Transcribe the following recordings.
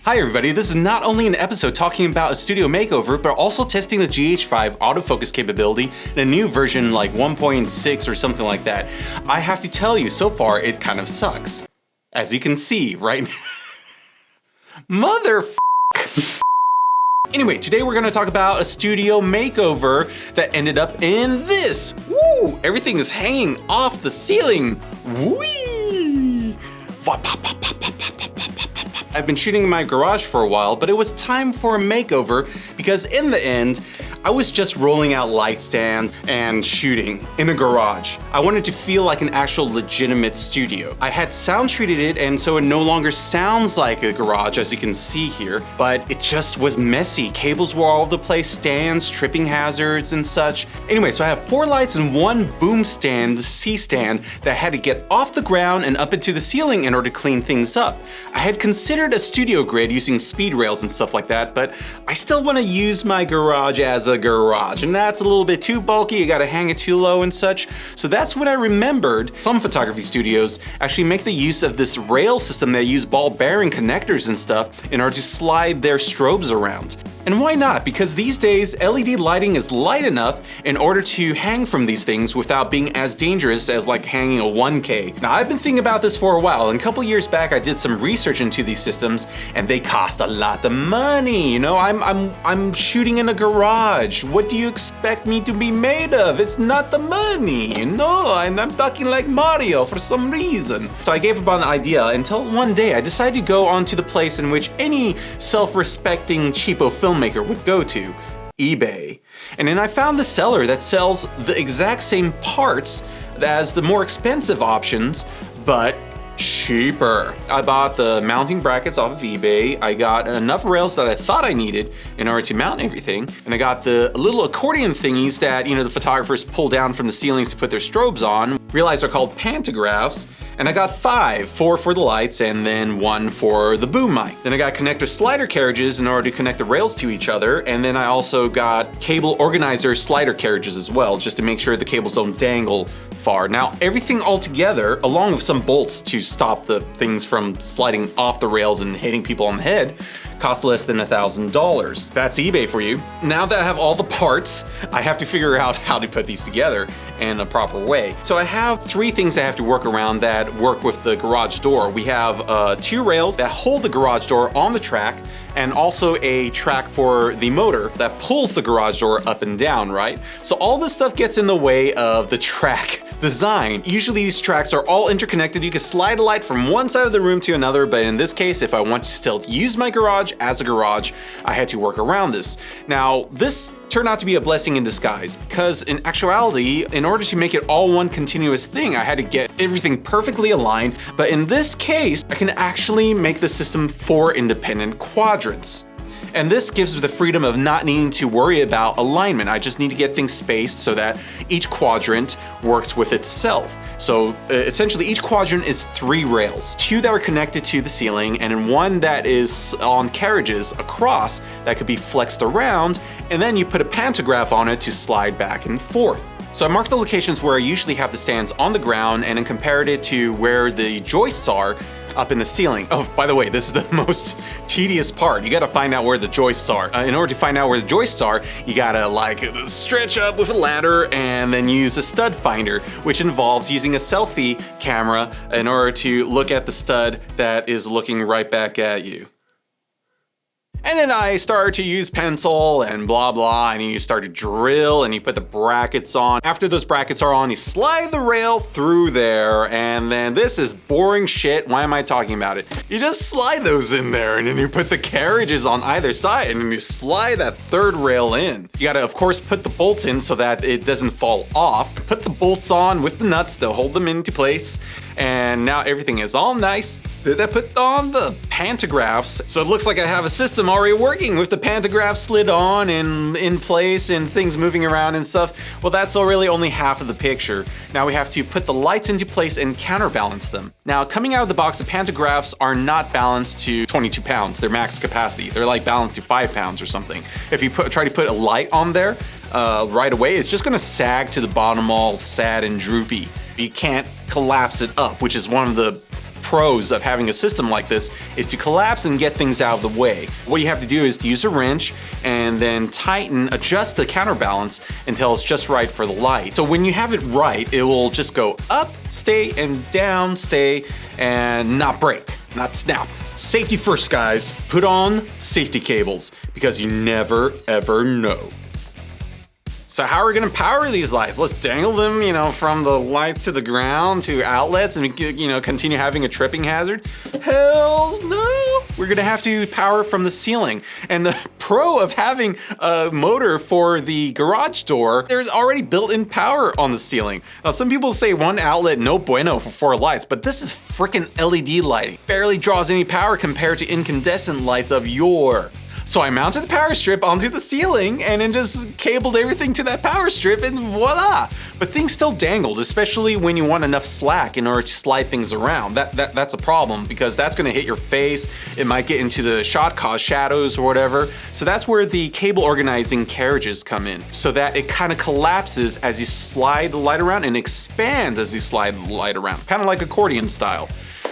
Hi everybody, this is not only an episode talking about a studio makeover, but also testing the GH5 autofocus capability in a new version like 1.6 or something like that. I have to tell you, so far it kind of sucks. As you can see, right? Anyway, today we're gonna talk about a studio makeover that ended up in this. Woo! Everything is hanging off the ceiling. Whee! I've been shooting in my garage for a while, but it was time for a makeover because in the end, I was just rolling out light stands and shooting in a garage. I wanted to feel like an actual legitimate studio. I had sound treated it, and so it no longer sounds like a garage, as you can see here, but it just was messy. Cables were all over the place, stands, tripping hazards and such. Anyway, so I have 4 lights and 1 boom stand, C-stand, that had to get off the ground and up into the ceiling in order to clean things up. I had considered a studio grid using speed rails and stuff like that, but I still want to use my garage as a garage, and that's a little bit too bulky. You gotta hang it too low and such. So that's when I remembered some photography studios actually make the use of this rail system. They use ball bearing connectors and stuff in order to slide their strobes around. And why not? Because these days, LED lighting is light enough in order to hang from these things without being as dangerous as like hanging a 1K. Now, I've been thinking about this for a while, and a couple years back, I did some research into these systems, and they cost a lot of money. You know, I'm shooting in a garage. What do you expect me to be made of? It's not the money, you know? I'm talking like Mario for some reason. So I gave up on the idea until one day I decided to go onto the place in which any self-respecting cheapo filmmaker would go to, eBay. And then I found the seller that sells the exact same parts as the more expensive options, but cheaper. I bought the mounting brackets off of eBay. I got enough rails that I thought I needed in order to mount everything. And I got the little accordion thingies that, you know, the photographers pull down from the ceilings to put their strobes on. Realized they're called pantographs. And I got 5, 4 for the lights and then 1 for the boom mic. Then I got connector slider carriages in order to connect the rails to each other. And then I also got cable organizer slider carriages as well, just to make sure the cables don't dangle far. Now, everything all together, along with some bolts to stop the things from sliding off the rails and hitting people on the head, cost less than $1,000. That's eBay for you. Now that I have all the parts, I have to figure out how to put these together in a proper way. So I have 3 things I have to work around that work with the garage door. We have 2 rails that hold the garage door on the track, and also a track for the motor that pulls the garage door up and down, right? So all this stuff gets in the way of the track design. Usually these tracks are all interconnected. You can slide a light from one side of the room to another, but in this case, if I want to still use my garage as a garage, I had to work around this. Now, this turned out to be a blessing in disguise, because in actuality, in order to make it all one continuous thing, I had to get everything perfectly aligned, but in this case, I can actually make the system 4 independent quadrants. And this gives me the freedom of not needing to worry about alignment. I just need to get things spaced so that each quadrant works with itself. So essentially each quadrant is 3 rails, 2 that are connected to the ceiling, and then 1 that is on carriages across that could be flexed around, and then you put a pantograph on it to slide back and forth. So I marked the locations where I usually have the stands on the ground and then compared it to where the joists are up in the ceiling. Oh, by the way, this is the most tedious part. You gotta find out where the joists are. In order to find out where the joists are, you gotta like stretch up with a ladder and then use a stud finder, which involves using a selfie camera in order to look at the stud that is looking right back at you. And then I started to use pencil and blah blah, and you start to drill and you put the brackets on. After those brackets are on, you slide the rail through there, and then this is boring shit. Why am I talking about it? You just slide those in there, and then you put the carriages on either side, and then you slide that 3rd rail in. You gotta, of course, put the bolts in so that it doesn't fall off. Put the bolts on with the nuts to hold them into place, and now everything is all nice. Then I put on the pantographs, so it looks like I have a system already working with the pantograph slid on and in place and things moving around and stuff. Well, that's really only half of the picture. Now we have to put the lights into place and counterbalance them. Now, coming out of the box, the pantographs are not balanced to 22 pounds, their max capacity. They're like balanced to 5 pounds or something. If you try to put a light on there right away, it's just gonna sag to the bottom all sad and droopy. You can't collapse it up, which is one of the pros of having a system like this is to collapse and get things out of the way. What you have to do is to use a wrench and then adjust the counterbalance until it's just right for the light. So when you have it right, it will just go up, stay, and down, stay, and not break, not snap. Safety first, guys. Put on safety cables because you never ever know. So how are we gonna power these lights? Let's dangle them, from the lights to the ground to outlets and, continue having a tripping hazard? Hells no! We're gonna have to power from the ceiling. And the pro of having a motor for the garage door, there's already built-in power on the ceiling. Now, some people say one outlet, no bueno for 4 lights, but this is freaking LED lighting. Barely draws any power compared to incandescent lights of yore. So I mounted the power strip onto the ceiling and then just cabled everything to that power strip and voila! But things still dangled, especially when you want enough slack in order to slide things around. That's a problem because that's gonna hit your face. It might get into the shot, cause shadows or whatever. So that's where the cable organizing carriages come in, so that it kind of collapses as you slide the light around and expands as you slide the light around, kind of like accordion style.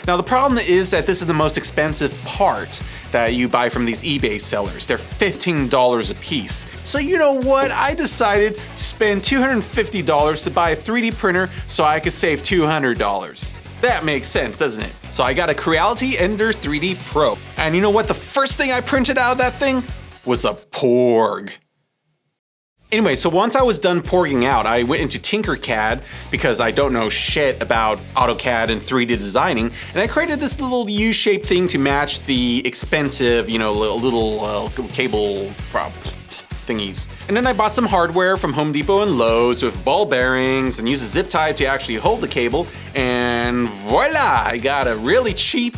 Now the problem is that this is the most expensive part that you buy from these eBay sellers. They're $15 a piece. So you know what? I decided to spend $250 to buy a 3D printer so I could save $200. That makes sense, doesn't it? So I got a Creality Ender 3D Pro. And you know what? The first thing I printed out of that thing was a Porg. Anyway, so once I was done porging out, I went into Tinkercad because I don't know shit about AutoCAD and 3D designing, and I created this little U-shaped thing to match the expensive, little cable thingies. And then I bought some hardware from Home Depot and Lowe's with ball bearings and used a zip tie to actually hold the cable, and voila! I got a really cheap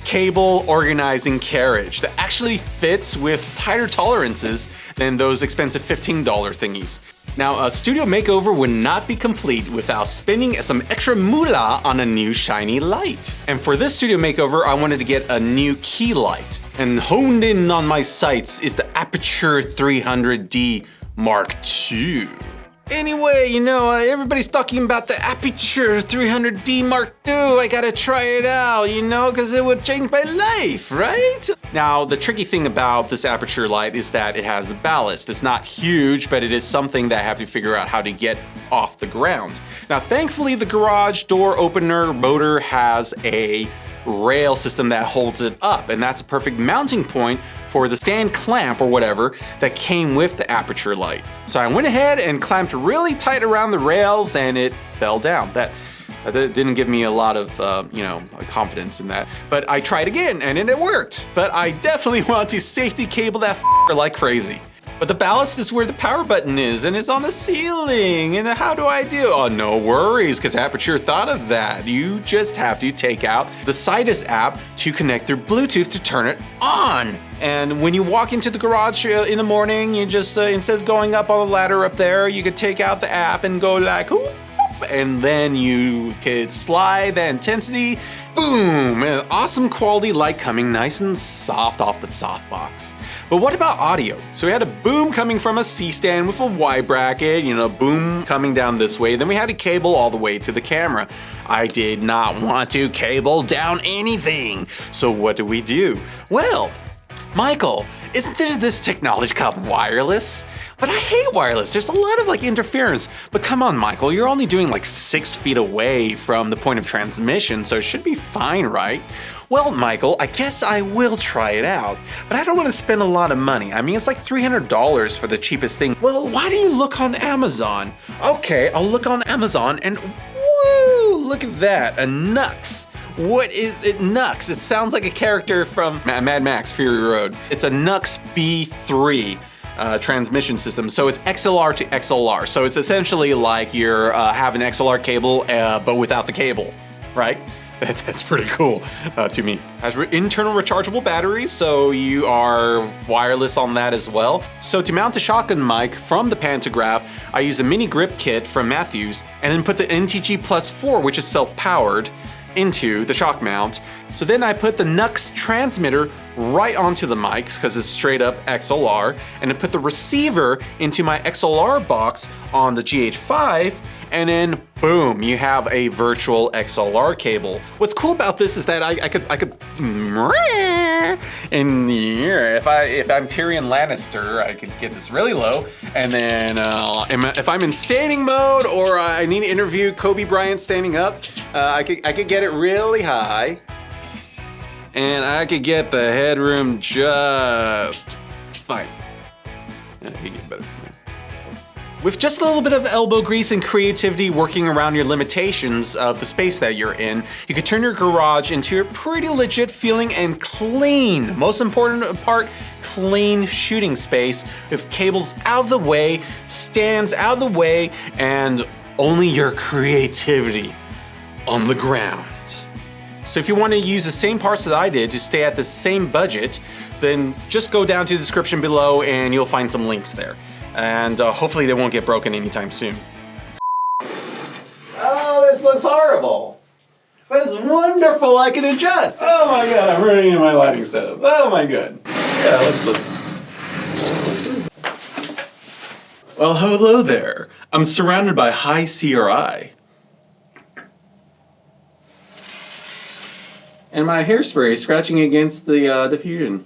cable organizing carriage that actually fits with tighter tolerances than those expensive $15 thingies. Now, a studio makeover would not be complete without spending some extra moolah on a new shiny light. And for this studio makeover, I wanted to get a new key light. And honed in on my sights is the Aputure 300D Mark II. Anyway, everybody's talking about the Aputure 300D Mark II. I gotta try it out, because it would change my life, right? Now, the tricky thing about this Aputure light is that it has a ballast. It's not huge, but it is something that I have to figure out how to get off the ground. Now, thankfully, the garage door opener motor has a rail system that holds it up, and that's a perfect mounting point for the stand clamp or whatever that came with the Aputure light. So I went ahead and clamped really tight around the rails and it fell down. That didn't give me a lot of, confidence in that. But I tried again and it worked. But I definitely want to safety cable that like crazy. But the ballast is where the power button is, and it's on the ceiling. And how do I do? Oh, no worries, because Aputure thought of that. You just have to take out the Sidus app to connect through Bluetooth to turn it on. And when you walk into the garage in the morning, you just, instead of going up on the ladder up there, you could take out the app and go like, whoop, and then you could slide the intensity, boom, an awesome quality light coming nice and soft off the softbox. But what about audio? So we had a boom coming from a C-stand with a Y bracket, boom coming down this way. Then we had a cable all the way to the camera. I did not want to cable down anything. So what do? Well, Michael, isn't there this technology called wireless? But I hate wireless. There's a lot of interference. But come on, Michael, you're only doing 6 feet away from the point of transmission, so it should be fine, right? Well, Michael, I guess I will try it out, but I don't want to spend a lot of money. I mean, it's like $300 for the cheapest thing. Well, why don't you look on Amazon? Okay, I'll look on Amazon and woo, look at that, a Nux. What is it? Nux. It sounds like a character from Mad Max Fury Road. It's a Nux B3 transmission system. So it's XLR to XLR. So it's essentially like you're have an XLR cable, but without the cable, right? That's pretty cool to me. Has internal rechargeable batteries, so you are wireless on that as well. So to mount the shotgun mic from the pantograph, I use a mini grip kit from Matthews, and then put the NTG Plus 4, which is self-powered, into the shock mount. So then I put the NUX transmitter right onto the mics because it's straight up XLR, and I put the receiver into my XLR box on the GH5, and then boom, you have a virtual XLR cable. What's cool about this is that I could and yeah, if I'm Tyrion Lannister, I could get this really low, and then if I'm in standing mode or I need to interview Kobe Bryant standing up, I could get it really high, and I could get the headroom just fine. Yeah, you get better. With just a little bit of elbow grease and creativity working around your limitations of the space that you're in, you could turn your garage into a pretty legit feeling and clean, most important part, clean shooting space with cables out of the way, stands out of the way, and only your creativity on the ground. So if you want to use the same parts that I did to stay at the same budget, then just go down to the description below and you'll find some links there. And hopefully they won't get broken anytime soon. Oh, this looks horrible. But it's wonderful, I can adjust. Oh my god, I'm ruining my lighting setup. Oh my god. Yeah, let's look. Well, hello there. I'm surrounded by high CRI. And my hairspray is scratching against the diffusion.